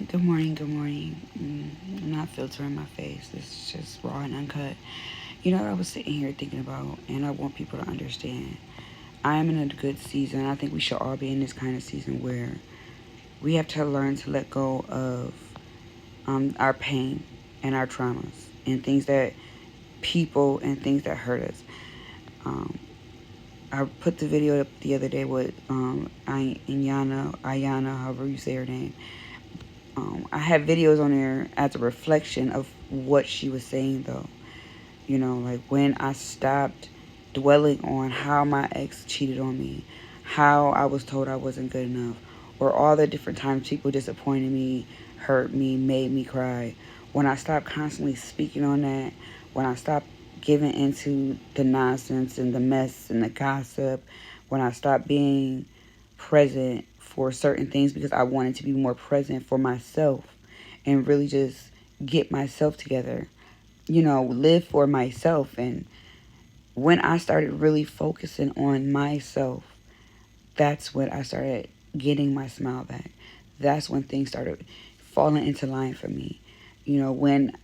Good morning, good morning. I'm not filtering my face. It's just raw and uncut. You know what I was sitting here thinking about, and I want people to understand. I am in a good season. I think we should all be in this kind of season where we have to learn to let go of our pain and our traumas and things that people and things that hurt us. Um, I put the video up the other day with Ayana, however you say her name. I had videos on there as a reflection of what she was saying, though. You know, like when I stopped dwelling on how my ex cheated on me, how I was told I wasn't good enough, or all the different times people disappointed me, hurt me, made me cry. When I stopped constantly speaking on that, when I stopped giving into the nonsense and the mess and the gossip, when I stopped being present for certain things because I wanted to be more present for myself and really just get myself together, you know, live for myself. And when I started really focusing on myself, that's when I started getting my smile back. That's when things started falling into line for me. You know, when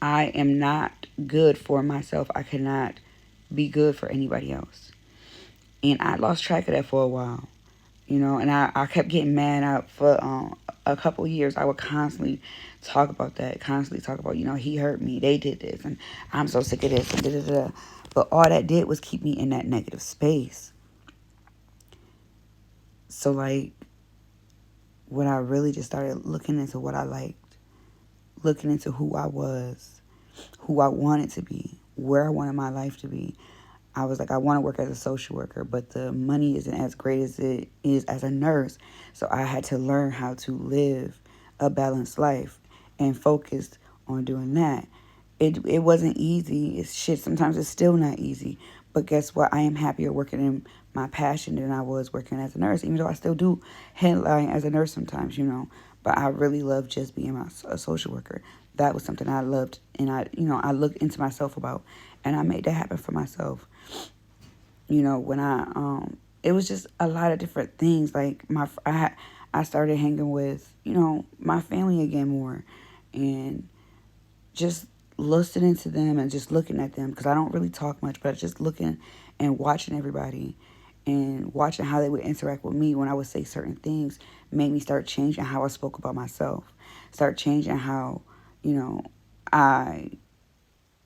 I am not good for myself, I cannot be good for anybody else. And I lost track of that for a while, you know, and I kept getting mad out for a couple years. I would constantly talk about that, constantly talk about, you know, he hurt me, they did this, and I'm so sick of this, and da da da. But all that did was keep me in that negative space. So, like, when I really just started looking into what I liked, looking into who I was, who I wanted to be, where I wanted my life to be, I was like, I want to work as a social worker, but the money isn't as great as it is as a nurse. So I had to learn how to live a balanced life and focused on doing that. It wasn't easy. It's shit. Sometimes it's still not easy. But guess what? I am happier working in my passion than I was working as a nurse, even though I still do headline as a nurse sometimes, you know. But I really love just being a social worker. That was something I loved, and I looked into myself about, and I made that happen for myself. You know, when it was just a lot of different things. Like I started hanging with, you know, my family again more, and just listening to them and just looking at them, because I don't really talk much, but just looking and watching everybody and watching how they would interact with me when I would say certain things made me start changing how I spoke about myself, start changing how, you know, I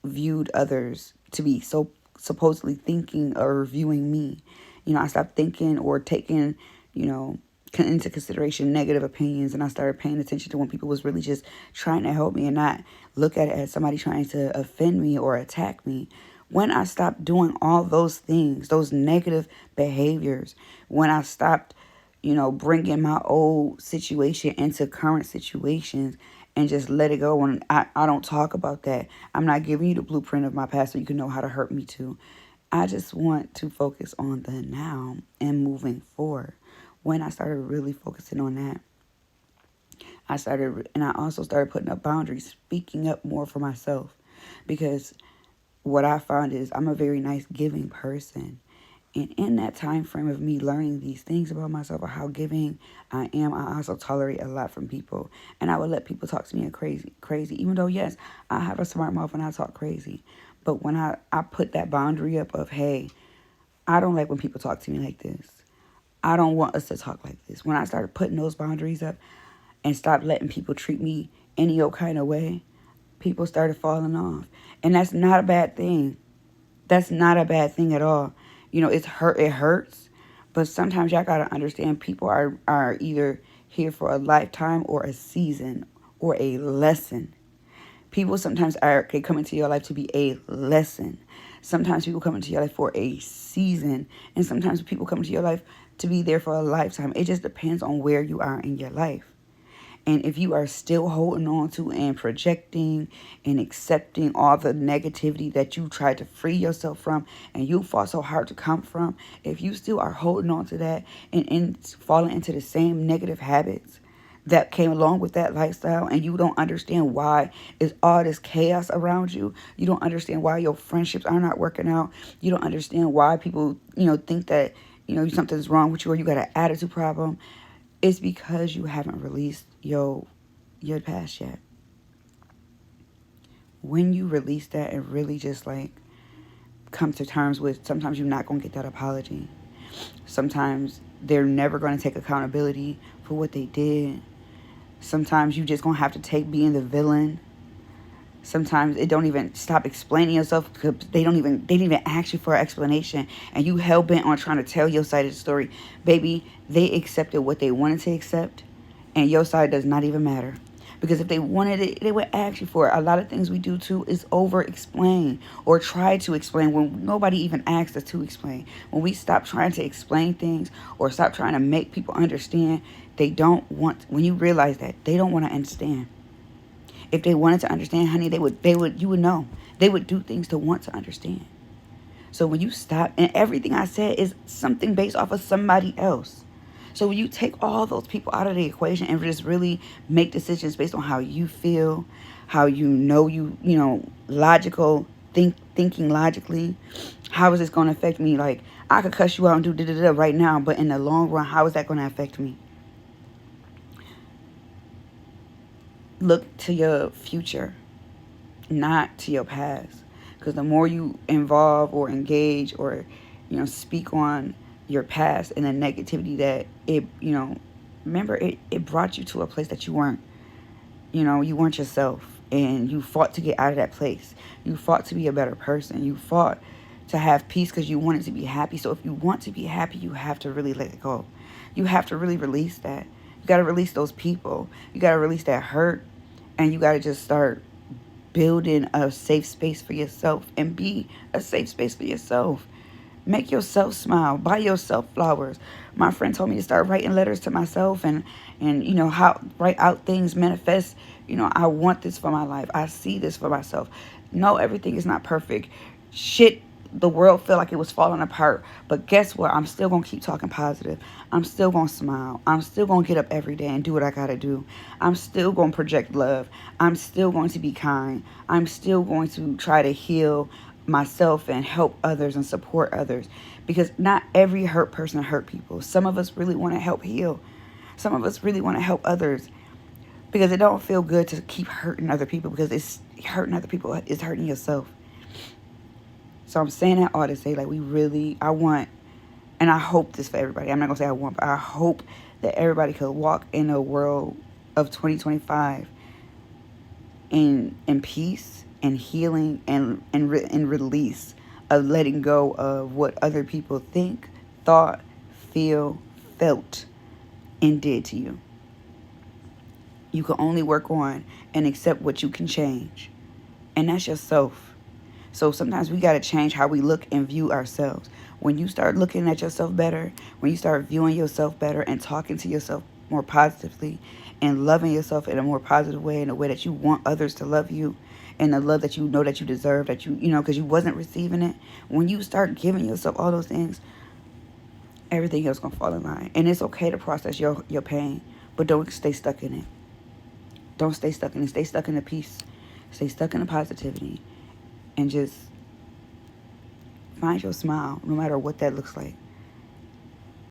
viewed others to be so supposedly thinking or viewing me. You know, I stopped thinking or taking, you know, into consideration negative opinions, and I started paying attention to when people was really just trying to help me and not look at it as somebody trying to offend me or attack me. When I stopped doing all those things, those negative behaviors, when I stopped, you know, bringing my old situation into current situations and just let it go. And I don't talk about that. I'm not giving you the blueprint of my past so you can know how to hurt me too. I just want to focus on the now and moving forward. When I started really focusing on that, and I also started putting up boundaries, speaking up more for myself. Because what I found is I'm a very nice giving person. And in that time frame of me learning these things about myself or how giving I am, I also tolerate a lot from people. And I would let people talk to me crazy. Even though, yes, I have a smart mouth and I talk crazy. But when I put that boundary up of, hey, I don't like when people talk to me like this. I don't want us to talk like this. When I started putting those boundaries up and stopped letting people treat me any old kind of way, people started falling off. And that's not a bad thing. That's not a bad thing at all. You know, it hurts, but sometimes y'all gotta understand people are either here for a lifetime or a season or a lesson. People sometimes can come into your life to be a lesson. Sometimes people come into your life for a season, and sometimes people come into your life to be there for a lifetime. It just depends on where you are in your life. And if you are still holding on to and projecting and accepting all the negativity that you tried to free yourself from and you fought so hard to come from, if you still are holding on to that and falling into the same negative habits that came along with that lifestyle, and you don't understand why is all this chaos around you, you don't understand why your friendships are not working out, you don't understand why people, you know, think that, you know, something's wrong with you or you got an attitude problem, it's because you haven't released your your past yet. When you release that and really just like come to terms with, sometimes you're not going to get that apology. Sometimes they're never going to take accountability for what they did. Sometimes you just going to have to take being the villain. Sometimes it don't even stop explaining yourself because they didn't even ask you for an explanation, and you hell bent on trying to tell your side of the story. Baby, they accepted what they wanted to accept, and your side does not even matter. Because if they wanted it, they would ask you for it. A lot of things we do too is over explain or try to explain when nobody even asked us to explain. When we stop trying to explain things or stop trying to make people understand, they don't want, when you realize that, they don't want to understand. If they wanted to understand, honey, you would know. They would do things to want to understand. So when you stop, and everything I said is something based off of somebody else. So when you take all those people out of the equation and just really make decisions based on how you feel, how thinking logically, how is this going to affect me? Like, I could cuss you out and do da-da-da right now, but in the long run, how is that going to affect me? Look to your future, not to your past. Because the more you involve or engage or, speak on your past and the negativity that remember, it brought you to a place that you weren't, you weren't yourself. And you fought to get out of that place. You fought to be a better person. You fought to have peace because you wanted to be happy. So if you want to be happy, you have to really let it go. You have to really release that. You got to release those people. You got to release that hurt. And you got to just start building a safe space for yourself and be a safe space for yourself. Make yourself smile. Buy yourself flowers. My friend told me to start writing letters to myself and how write out things, manifest. I want this for my life. I see this for myself. No, everything is not perfect. Shit, the world felt like it was falling apart. But guess what? I'm still going to keep talking positive. I'm still going to smile. I'm still going to get up every day and do what I got to do. I'm still going to project love. I'm still going to be kind. I'm still going to try to heal myself and help others and support others. Because not every hurt person hurt people. Some of us really want to help heal. Some of us really want to help others. Because it don't feel good to keep hurting other people, because it's hurting other people is hurting yourself. So I'm saying that all to say, like, I want, and I hope this for everybody. I'm not going to say I want, but I hope that everybody could walk in a world of 2025 in peace and healing and release of letting go of what other people think, thought, feel, felt, and did to you. You can only work on and accept what you can change. And that's yourself. So sometimes we got to change how we look and view ourselves. When you start looking at yourself better, when you start viewing yourself better and talking to yourself more positively and loving yourself in a more positive way, in a way that you want others to love you, and the love that you know that you deserve, that because you wasn't receiving it. When you start giving yourself all those things, everything else going to fall in line. And it's okay to process your pain, but don't stay stuck in it. Don't stay stuck in it. Stay stuck in the peace. Stay stuck in the positivity. And just find your smile, no matter what that looks like.